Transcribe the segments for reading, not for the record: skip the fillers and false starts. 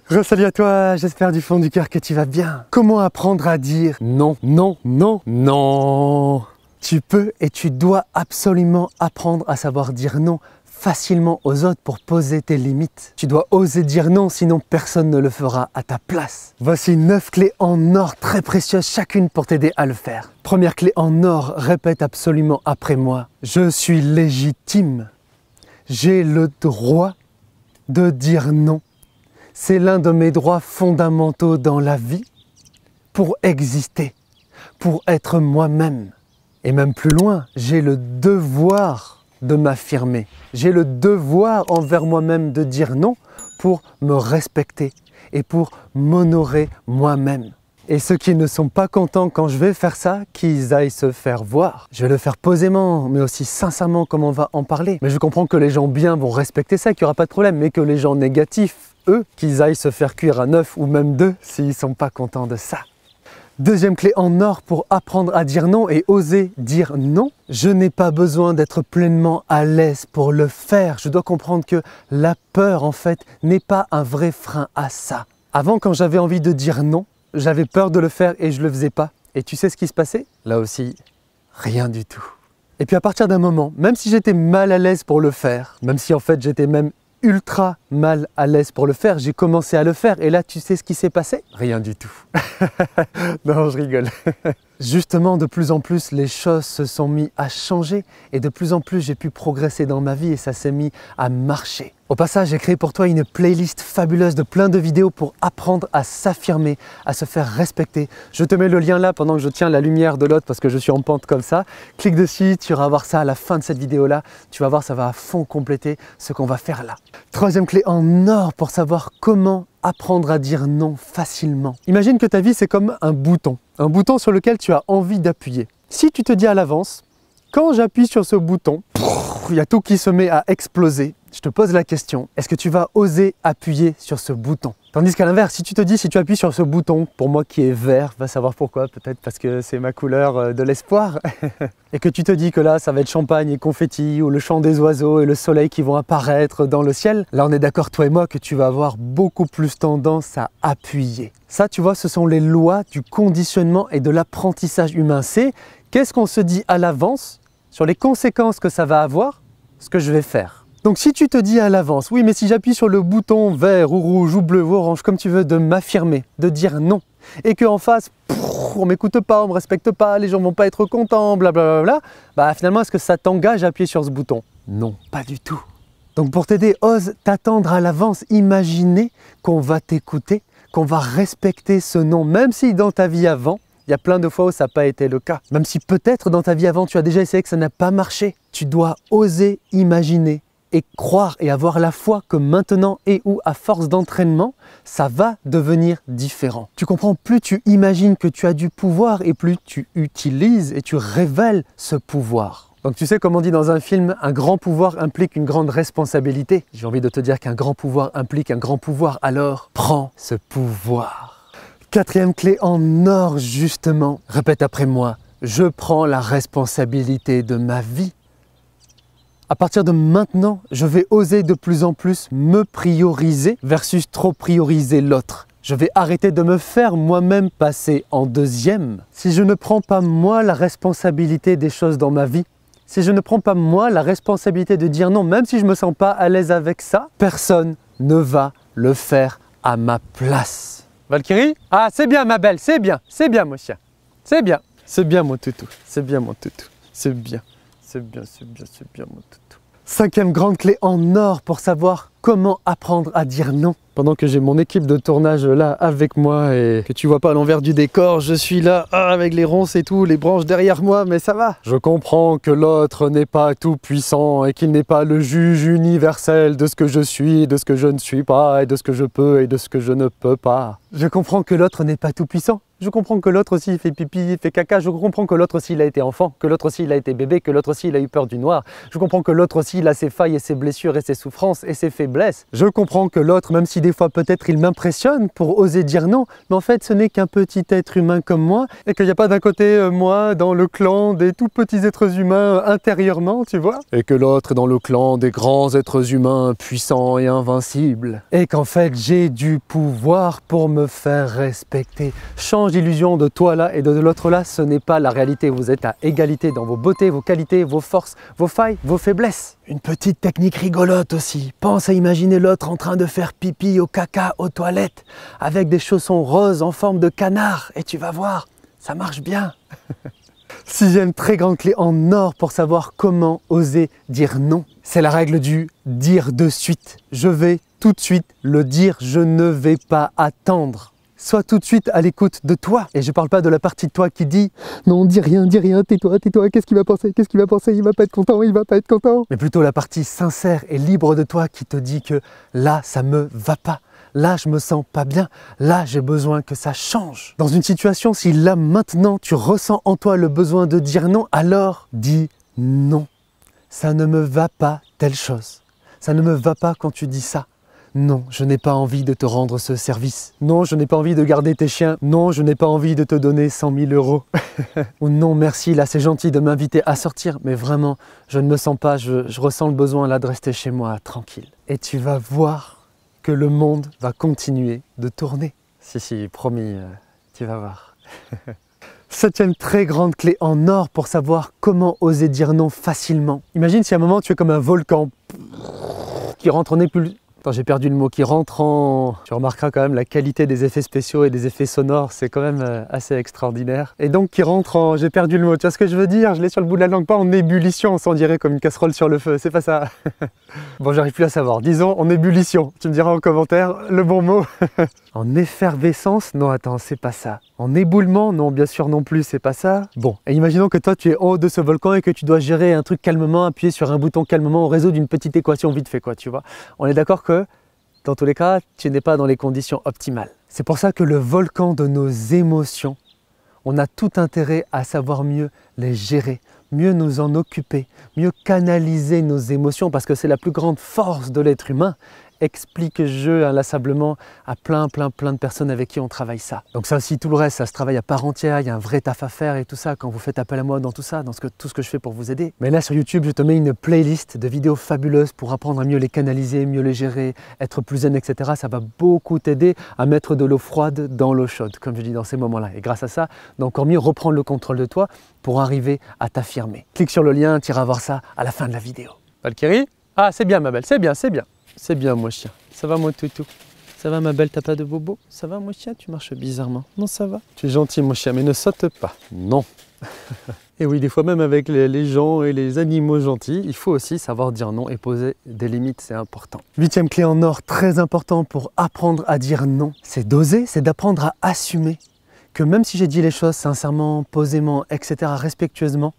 Salut à toi, j'espère du fond du cœur que tu vas bien. Comment apprendre à dire non, non, non, non? Tu peux et tu dois absolument apprendre à savoir dire non facilement aux autres pour poser tes limites. Tu dois oser dire non, sinon personne ne le fera à ta place. Voici 9 clés en or très précieuses, chacune pour t'aider à le faire. Première clé en or, répète absolument après moi. Je suis légitime. J'ai le droit de dire non. C'est l'un de mes droits fondamentaux dans la vie pour exister, pour être moi-même. Et même plus loin, j'ai le devoir de m'affirmer. J'ai le devoir envers moi-même de dire non pour me respecter et pour m'honorer moi-même. Et ceux qui ne sont pas contents quand je vais faire ça, qu'ils aillent se faire voir. Je vais le faire posément, mais aussi sincèrement comme on va en parler. Mais je comprends que les gens bien vont respecter ça, qu'il n'y aura pas de problème, mais que les gens négatifs, eux, qu'ils aillent se faire cuire à 9 ou même 2 s'ils ne sont pas contents de ça. Deuxième clé en or pour apprendre à dire non et oser dire non. Je n'ai pas besoin d'être pleinement à l'aise pour le faire. Je dois comprendre que la peur, en fait, n'est pas un vrai frein à ça. Avant, quand j'avais envie de dire non, j'avais peur de le faire et je ne le faisais pas. Et tu sais ce qui se passait? Là aussi, rien du tout. Et puis à partir d'un moment, même si j'étais mal à l'aise pour le faire, même si en fait j'étais même ultra mal à l'aise pour le faire, j'ai commencé à le faire et là tu sais ce qui s'est passé? Rien du tout. Non, je rigole. Justement, de plus en plus, les choses se sont mises à changer et de plus en plus, j'ai pu progresser dans ma vie et ça s'est mis à marcher. Au passage, j'ai créé pour toi une playlist fabuleuse de plein de vidéos pour apprendre à s'affirmer, à se faire respecter. Je te mets le lien là pendant que je tiens la lumière de l'autre parce que je suis en pente comme ça. Clique dessus, tu iras voir ça à la fin de cette vidéo là. Tu vas voir, ça va à fond compléter ce qu'on va faire là. Troisième clé en or pour savoir comment apprendre à dire non facilement. Imagine que ta vie c'est comme un bouton sur lequel tu as envie d'appuyer. Si tu te dis à l'avance, quand j'appuie sur ce bouton, il y a tout qui se met à exploser. Je te pose la question, est-ce que tu vas oser appuyer sur ce bouton? Tandis qu'à l'inverse, si tu te dis, si tu appuies sur ce bouton, pour moi qui est vert, va savoir pourquoi, peut-être parce que c'est ma couleur de l'espoir, et que tu te dis que là, ça va être champagne et confetti, ou le chant des oiseaux et le soleil qui vont apparaître dans le ciel, là on est d'accord, toi et moi, que tu vas avoir beaucoup plus tendance à appuyer. Ça, tu vois, ce sont les lois du conditionnement et de l'apprentissage humain. C'est qu'est-ce qu'on se dit à l'avance sur les conséquences que ça va avoir, ce que je vais faire. Donc si tu te dis à l'avance, oui mais si j'appuie sur le bouton vert ou rouge ou bleu ou orange comme tu veux, de m'affirmer, de dire non, et qu'en face, on m'écoute pas, on me respecte pas, les gens vont pas être contents, blablabla, bah finalement est-ce que ça t'engage à appuyer sur ce bouton? Non, pas du tout. Donc pour t'aider, ose t'attendre à l'avance, imaginer qu'on va t'écouter, qu'on va respecter ce non, même si dans ta vie avant, il y a plein de fois où ça n'a pas été le cas. Même si peut-être dans ta vie avant, tu as déjà essayé que ça n'a pas marché, tu dois oser imaginer et croire et avoir la foi que maintenant et ou à force d'entraînement, ça va devenir différent. Tu comprends, plus tu imagines que tu as du pouvoir et plus tu utilises et tu révèles ce pouvoir. Donc tu sais comme on dit dans un film, un grand pouvoir implique une grande responsabilité. J'ai envie de te dire qu'un grand pouvoir implique un grand pouvoir, alors prends ce pouvoir. Quatrième clé en or justement, répète après moi, je prends la responsabilité de ma vie. À partir de maintenant, je vais oser de plus en plus me prioriser versus trop prioriser l'autre. Je vais arrêter de me faire moi-même passer en deuxième. Si je ne prends pas moi la responsabilité des choses dans ma vie, si je ne prends pas moi la responsabilité de dire non, même si je ne me sens pas à l'aise avec ça, personne ne va le faire à ma place. Valkyrie? Ah, c'est bien ma belle, c'est bien mon chien. C'est bien mon toutou, c'est bien mon toutou, c'est bien. C'est bien mon toutou. Cinquième grande clé en or pour savoir comment apprendre à dire non. Pendant que j'ai mon équipe de tournage là avec moi et que tu vois pas à l'envers du décor, je suis là avec les ronces et tout, les branches derrière moi, mais ça va. Je comprends que l'autre n'est pas tout puissant et qu'il n'est pas le juge universel de ce que je suis, de ce que je ne suis pas et de ce que je peux et de ce que je ne peux pas. Je comprends que l'autre n'est pas tout puissant. Je comprends que l'autre aussi il fait pipi, il fait caca, je comprends que l'autre aussi il a été enfant, que l'autre aussi il a été bébé, que l'autre aussi il a eu peur du noir. Je comprends que l'autre aussi il a ses failles et ses blessures et ses souffrances et ses faiblesses. blesse. Je comprends que l'autre, même si des fois peut-être il m'impressionne pour oser dire non, mais en fait ce n'est qu'un petit être humain comme moi et qu'il n'y a pas d'un côté moi dans le clan des tout petits êtres humains intérieurement, tu vois, et que l'autre est dans le clan des grands êtres humains puissants et invincibles. Et qu'en fait j'ai du pouvoir pour me faire respecter. Change d'illusion de toi là et de l'autre là, ce n'est pas la réalité. Vous êtes à égalité dans vos beautés, vos qualités, vos forces, vos failles, vos faiblesses. Une petite technique rigolote aussi. Pense à imaginer l'autre en train de faire pipi au caca aux toilettes avec des chaussons roses en forme de canard et tu vas voir, ça marche bien. Sixième très grande clé en or pour savoir comment oser dire non. C'est la règle du dire de suite. Je vais tout de suite le dire, je ne vais pas attendre. Sois tout de suite à l'écoute de toi. Et je ne parle pas de la partie de toi qui dit « Non, dis rien, tais-toi, qu'est-ce qu'il va penser, il va pas être content, il va pas être content ». Mais plutôt la partie sincère et libre de toi qui te dit que là, ça me va pas. Là, je me sens pas bien. Là, j'ai besoin que ça change. Dans une situation, si là, maintenant, tu ressens en toi le besoin de dire non, alors dis non. Ça ne me va pas telle chose. Ça ne me va pas quand tu dis ça. Non, je n'ai pas envie de te rendre ce service. Non, je n'ai pas envie de garder tes chiens. Non, je n'ai pas envie de te donner 100 000 €. Ou non, merci, là c'est gentil de m'inviter à sortir, mais vraiment, je ne me sens pas, je ressens le besoin là de rester chez moi, tranquille. Et tu vas voir que le monde va continuer de tourner. Si, promis, tu vas voir. Septième très grande clé en or pour savoir comment oser dire non facilement. Imagine si à un moment tu es comme un volcan qui rentre en ébullition. J'ai perdu le mot, qui rentre en... Tu remarqueras quand même la qualité des effets spéciaux et des effets sonores, c'est quand même assez extraordinaire. Et donc qui rentre en... J'ai perdu le mot, tu vois ce que je veux dire? Je l'ai sur le bout de la langue, pas en ébullition, on s'en dirait comme une casserole sur le feu, c'est pas ça. Bon, j'arrive plus à savoir, disons en ébullition, tu me diras en commentaire le bon mot. En effervescence, non attends, c'est pas ça. En éboulement, non bien sûr non plus, c'est pas ça. Bon, et imaginons que toi tu es en haut de ce volcan et que tu dois gérer un truc calmement, appuyer sur un bouton calmement, résoudre une petite équation vite fait quoi, tu vois. On est d'accord que dans tous les cas, tu n'es pas dans les conditions optimales. C'est pour ça que le volcan de nos émotions, on a tout intérêt à savoir mieux les gérer, mieux nous en occuper, mieux canaliser nos émotions parce que c'est la plus grande force de l'être humain. Explique-je inlassablement à plein de personnes avec qui on travaille ça. Donc ça aussi, tout le reste, ça se travaille à part entière, il y a un vrai taf à faire et tout ça quand vous faites appel à moi dans tout ça, dans tout ce que je fais pour vous aider. Mais là sur YouTube, je te mets une playlist de vidéos fabuleuses pour apprendre à mieux les canaliser, mieux les gérer, être plus zen, etc. Ça va beaucoup t'aider à mettre de l'eau froide dans l'eau chaude, comme je dis dans ces moments-là. Et grâce à ça, encore mieux reprendre le contrôle de toi pour arriver à t'affirmer. Clique sur le lien, tu iras voir ça à la fin de la vidéo. Valkyrie? Ah, c'est bien ma belle, c'est bien, c'est bien. C'est bien mon chien, ça va mon toutou? Ça va ma belle, t'as pas de bobo? Ça va mon chien, tu marches bizarrement? Non ça va? Tu es gentil mon chien, mais ne saute pas. Non. Et oui, des fois même avec les gens et les animaux gentils, il faut aussi savoir dire non et poser des limites, c'est important. Huitième clé en or, très important pour apprendre à dire non, c'est d'oser, c'est d'apprendre à assumer que même si j'ai dit les choses sincèrement, posément, etc., respectueusement,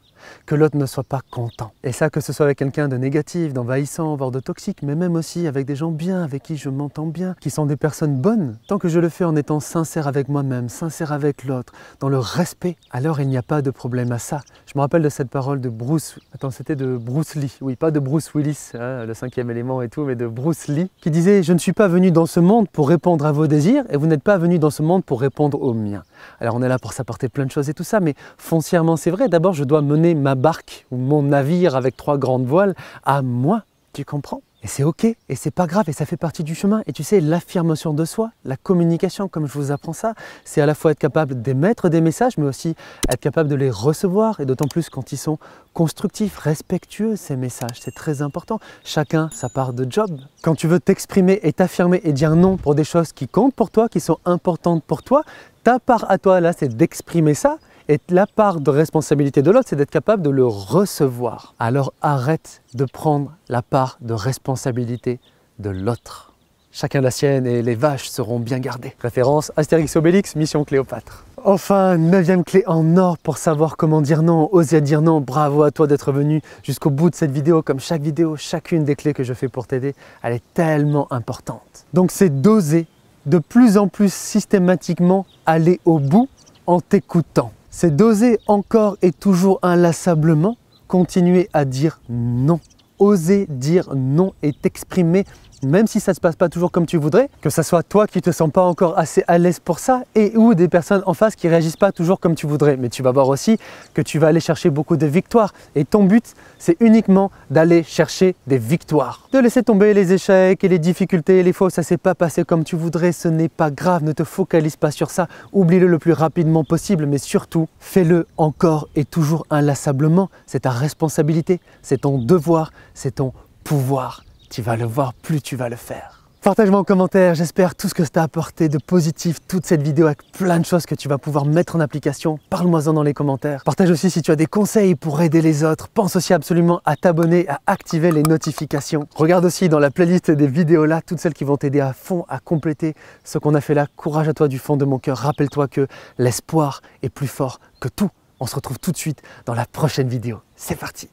que l'autre ne soit pas content. Et ça, que ce soit avec quelqu'un de négatif, d'envahissant, voire de toxique, mais même aussi avec des gens bien, avec qui je m'entends bien, qui sont des personnes bonnes. Tant que je le fais en étant sincère avec moi-même, sincère avec l'autre, dans le respect, alors il n'y a pas de problème à ça. Je me rappelle de cette parole de Bruce, attends, c'était de Bruce Lee, oui, pas de Bruce Willis, hein, le 5e élément et tout, mais de Bruce Lee, qui disait « Je ne suis pas venu dans ce monde pour répondre à vos désirs, et vous n'êtes pas venu dans ce monde pour répondre aux miens. » Alors on est là pour s'apporter plein de choses et tout ça, mais foncièrement c'est vrai, d'abord je dois mener ma barque ou mon navire avec 3 grandes voiles à moi, tu comprends? Et c'est ok, et c'est pas grave, et ça fait partie du chemin. Et tu sais, l'affirmation de soi, la communication, comme je vous apprends ça, c'est à la fois être capable d'émettre des messages, mais aussi être capable de les recevoir, et d'autant plus quand ils sont constructifs, respectueux, ces messages. C'est très important. Chacun sa part de job. Quand tu veux t'exprimer et t'affirmer et dire non pour des choses qui comptent pour toi, qui sont importantes pour toi, ta part à toi, là, c'est d'exprimer ça. Et la part de responsabilité de l'autre, c'est d'être capable de le recevoir. Alors arrête de prendre la part de responsabilité de l'autre. Chacun la sienne et les vaches seront bien gardées. Référence Astérix Obélix, Mission Cléopâtre. Enfin, 9e clé en or pour savoir comment dire non, oser dire non. Bravo à toi d'être venu jusqu'au bout de cette vidéo. Comme chaque vidéo, chacune des clés que je fais pour t'aider, elle est tellement importante. Donc c'est d'oser de plus en plus systématiquement aller au bout en t'écoutant. C'est d'oser encore et toujours inlassablement continuer à dire non. Oser dire non et t'exprimer même si ça ne se passe pas toujours comme tu voudrais, que ça soit toi qui te sens pas encore assez à l'aise pour ça et ou des personnes en face qui réagissent pas toujours comme tu voudrais. Mais tu vas voir aussi que tu vas aller chercher beaucoup de victoires et ton but, c'est uniquement d'aller chercher des victoires. De laisser tomber les échecs et les difficultés, les fois où ça s'est pas passé comme tu voudrais, ce n'est pas grave, ne te focalise pas sur ça, oublie-le le plus rapidement possible, mais surtout, fais-le encore et toujours inlassablement. C'est ta responsabilité, c'est ton devoir, c'est ton pouvoir. Tu vas le voir, plus tu vas le faire. Partage-moi en commentaire, j'espère tout ce que ça t'a apporté de positif, toute cette vidéo avec plein de choses que tu vas pouvoir mettre en application. Parle-moi-en dans les commentaires. Partage aussi si tu as des conseils pour aider les autres. Pense aussi absolument à t'abonner, à activer les notifications. Regarde aussi dans la playlist des vidéos là, toutes celles qui vont t'aider à fond à compléter ce qu'on a fait là. Courage à toi du fond de mon cœur. Rappelle-toi que l'espoir est plus fort que tout. On se retrouve tout de suite dans la prochaine vidéo. C'est parti!